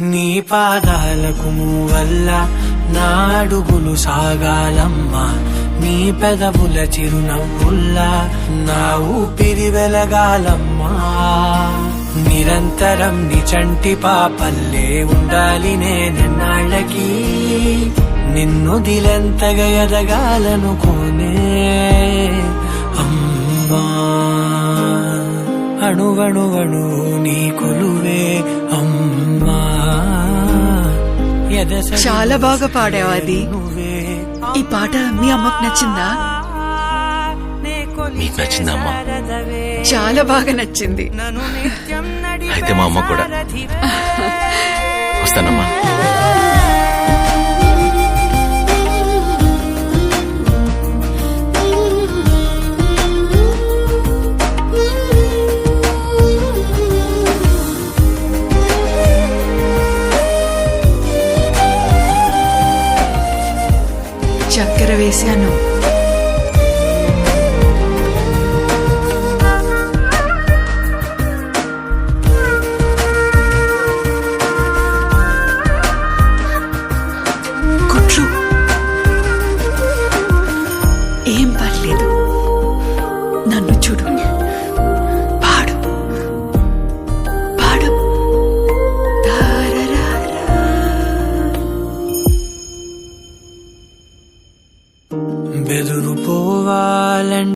నీ పాదాలకు వల్ల నా అడుగులు సాగాలమ్మా, నీ పెదవుల చిరునవ్వుల్లా నా ఊపిరి వెలగాలమ్మా. నిరంతరం నీ చంటి పాపల్లే ఉండాలి నేనెన్నాళ్ళకి, నిన్ను దిలెంతగా ఎదగాలనుకోనే అమ్మా. అణువణువణు నీ కొలువే అమ్మా. చాలా బాగా పాడావు. అది ఈ పాట మీ అమ్మకు నచ్చిందా? మీకు నచ్చిందా అమ్మా? చాలా బాగా నచ్చింది. అయితే మా అమ్మ కూడా. వస్తానమ్మా. చక్కెర వేశాను.